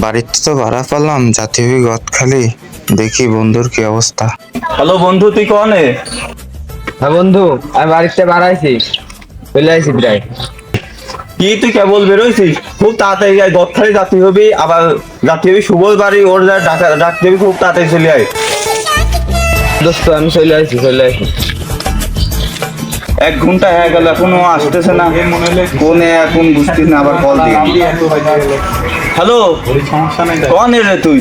বাড়িতে তো ভাড়া পেলাম, জাতীয় গদখালি। দেখি বন্ধুর কি অবস্থা। হ্যালো বন্ধু, তুই কনে? হ্যাঁ বন্ধু, আমি বাড়িতে বাড়াইছি, চলে আইছি প্রায়। কি তুই কেবল বেরোইছিস? খুব তাড়াতাড়ি আয়, গদখালি যাতে হবি, আবার যাতে হবি শুভর বাড়ি, ওর যা ডাকতে হবি, খুব তাড়াতাড়ি চলে আয়। দোস্ত আমি চলে আইছি। 1 ঘন্টা হয়ে গেল, এখনো আসতেছে না। কোনে এখন বুঝতিস না, আবার কল দিয়ে। হ্যালো, কনে রে তুই?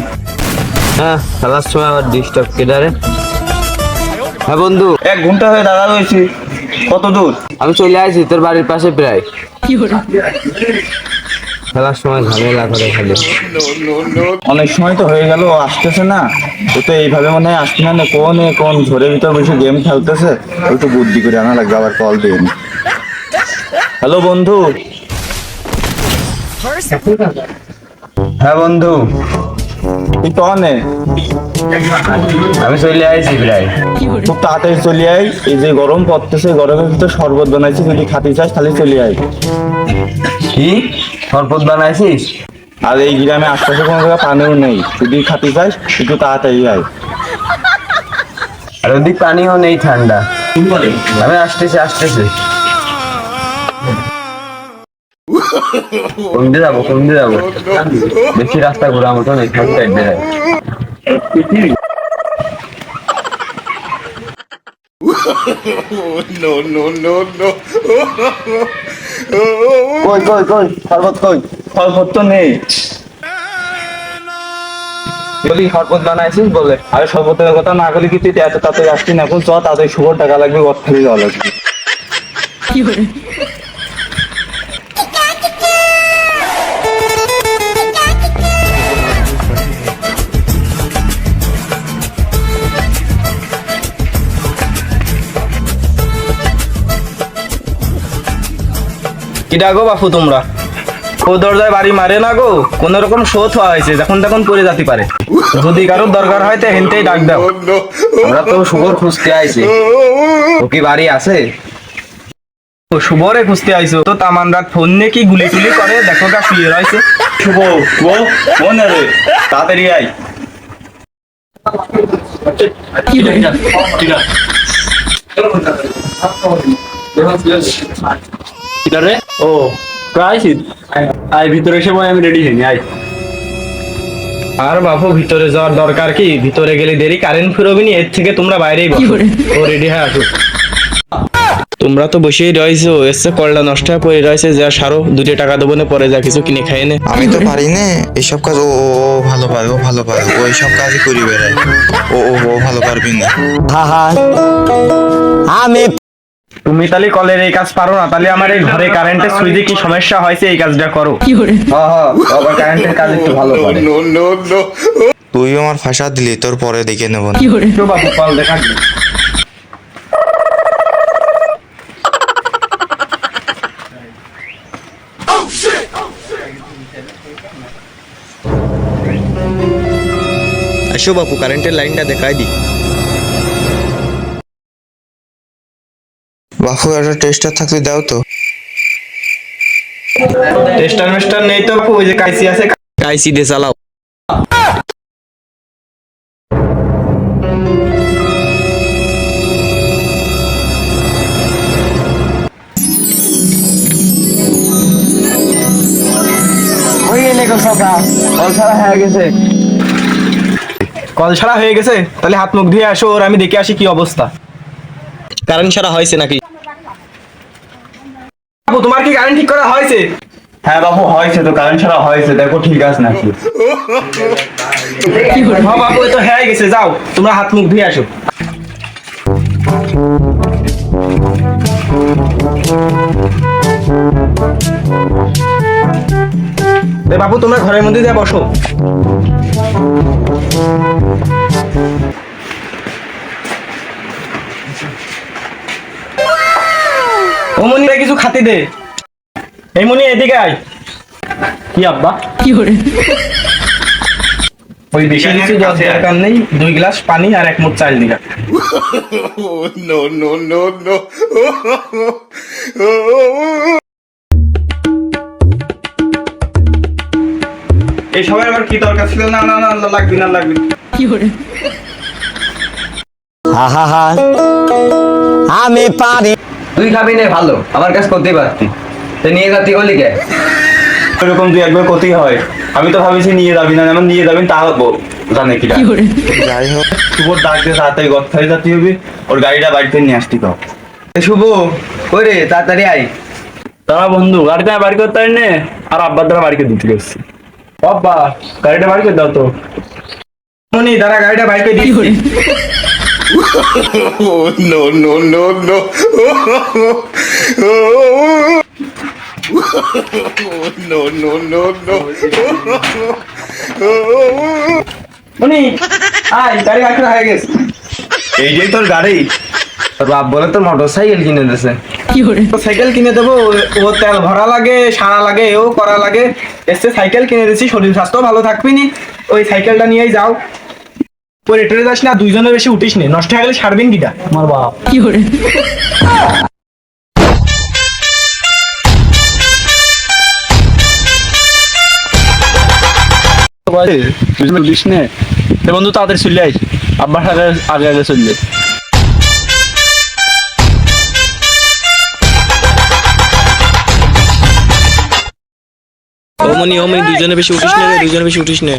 হ্যাঁ, খেলার সময় আবার ডিস্টার্ব কেদারে। হ্যাঁ বন্ধু, 1 ঘন্টা হয়ে দাঁড়া রয়েছি। কত দূর? আমি চলে আইছি তোর বাড়ির পাশে প্রায়। খেলার সময় ঝামেলা করে খালি। অনেক সময় তো হয়ে গেল, আসতেছে না। ও তো এইভাবে মনে হয় আসতে না, কোন ঝোরের ভিতর বসে গেম খেলতেছে। ওই তো বুদ্ধি করে আনা লাগবে, আবার কল দিয়ে। হ্যালো বন্ধু। হ্যাঁ বন্ধু, তুই কনে? আমি চলে আইছি প্রায়। খুব তাড়াতাড়ি চলে আয়, এই যে গরম পড়তেছে, গরমের ভিতর শরবত বানাইছি, যদি খাতে চাস তাহলে চলে আয়। কি শরবত বানাইছিস? আর এই গ্রামে আশপাশে কোনো জায়গায় পানিও নেই, যদি খাতে চাস একটু তাড়াতাড়ি আয়। আর ওদিক পানিও নেই, ঠান্ডা। আমি আসতেছি। কোন দিয়ে যাবো? বেশি রাস্তা ঘোরা মতো নেই, সব সাইড দিয়ে যাই। কই শরবত কই? শরবত তো নেই। বলি শরবত বানাইছিস বলে। আরে শরবতের কথা না করলে কি তুই এত তাড়াতাড়ি আসছি না? এখন চ, তাড়াতাড়ি শুভ টাকা লাগবে, গদখালি যাওয়া লাগবে। কি ডাকো বাপু তোমরা? ও দরজায় বাড়ি মারে না গো, কোন রকম শোধ হওয়া হয়েছে, যখন তখন পড়ে যেতে পারে। যদি কারোর দরকার হয় তো হেনতেই ডাক দাও। আমরা তো শুভর খুঁজতে আইছি, ও কি বাড়ি আছে? ও শুভরে খুঁজতে আইছো তো? তামান রাত ফোন নিয়ে কি গুলি টুলি করে, দেখো গা শুয়ে রয়েছে। শুভ, কোন রে? তাড়াতাড়ি আয়। ও প্রায় আয় ভিতরে এসে বয়, আমি রেডি হইনি, আয়। আর বাপু ভিতরে যাওয়ার দরকার কি? ভিতরে গেলে দেরি, কারেন্ট ফিরবি, এর থেকে তোমরা বাইরেই বসো। ও রেডি হয়ে আসো। তোমরা তো বসেই রয়েছো, এসে কলটা নষ্ট হয়ে পড়ে রয়েছে, যা সারো, 2 টাকা দেবো না, পরে যা কিছু কিনে খাই নে। আমি তো পারি না এইসব কাজ। ও ভালো পারে, ও এইসব কাজই করি বেড়ায়। ও ভালো পারবি না। তুমি তাহলে কলের এই কাজ পারো না? তাহলে আমার এই ঘরে কারেন্টের সুইচে কি সমস্যা হয়েছে, এই কাজটা করো। হ্যাঁ, আবার কারেন্টের কাজ একটু ভালো করে। তুই আমার ফাঁসা দিলি, তোর পরে দেখে নেব না। তো বাপু কল দেখা। আসো বাপু, কারেন্টের লাইনটা দেখাই দি। বাপু একটা টেস্টার থাকলে দাও তো। টেস্টার মেস্টার নেই তো বাপু, ওই যে কাইসি আছে, কাইসি দিয়ে চালাও। কল ছাড়া হয়ে গেছে, তাহলে হাত মুখ ধুয়ে আসো, ওর আমি দেখে আসি কি অবস্থা। কারেন্ট ছাড়া হয়েছে নাকি? বাবু তোমার কি কারেন্ট ঠিক করা হয়েছে? হ্যাঁ বাবু, হয়েছে তো, কারেন্ট ছাড়া হয়েছে, দেখো ঠিক আছে নাকি। হ্যাঁ বাবু, তো হয়ে গেছে, যাও তোমরা হাত মুখ ধুয়ে আসো। বাবু তোমরা ঘরের মধ্যে যা বসো। ও মনিরা কিছু খাতে দে। এই মনি এদিকে আয়। কি আব্বা? ওই বেশি কিছু দরকার নেই, 2 গ্লাস পানি আর 1 মুঠ চাল দিলা। এই সবাই আবার কি দরকার ছিল? না না না না, লাগবে না লাগবে না। তুই খাবি না ভালো, আমার কাছে করতেই পারতি, তুই নিয়ে যাতি গলি কে? এরকম দুই একবার ক্ষতি হয়। আমি তো ভাবিছি নিয়ে যাবি না, আমার নিয়ে যাবেন তা জানে কি যাই হোক, শুভর ডাক দিয়ে তাড়াতাড়ি ঘর থেকে যাতে হবে, ওর গাড়িটা বাড়িতে নিয়ে আসতে তো। শুভ কই রে, তাড়াতাড়ি আয়। তারা বন্ধু গাড়িতে আমি বাড়ি করতে পারি না, আর আব্বার দ্বারা বাড়িতে দিতে গেছি। বাবা গাড়িটা বাড়ি করে দাও তো। মনি দাঁড়া, গাড়িটা বাইকে দিচ্ছি। মনি আয়, গাড়ি রাখা হয়ে গেছে। এই যে তোর গাড়ি। তোর বাপ বলে তোর মোটর সাইকেল কিনে দিয়েছে। তো সাইকেল কিনে দেবো, ও তেল ভরা লাগে, সারা লাগে, এও করা লাগে। এসে সাইকেল কিনে দিচ্ছি, শরীর স্বাস্থ্য ভালো থাকবি নি। ওই সাইকেলটা নিয়েই যাও। পরে টরে যাস না, দুইজনের বেশি উঠিস নি, নষ্ট হয়ে গেলে সারবেন কিটা? আমার বাপ তুই উঠিস নে। বন্ধু তাড়াতাড়ি চলে আইস, আব্বার আগে আগে আগে চললে। ওমনি দুজনে বেশি উঠিস না রে, দুজনে বেশি উঠিস না।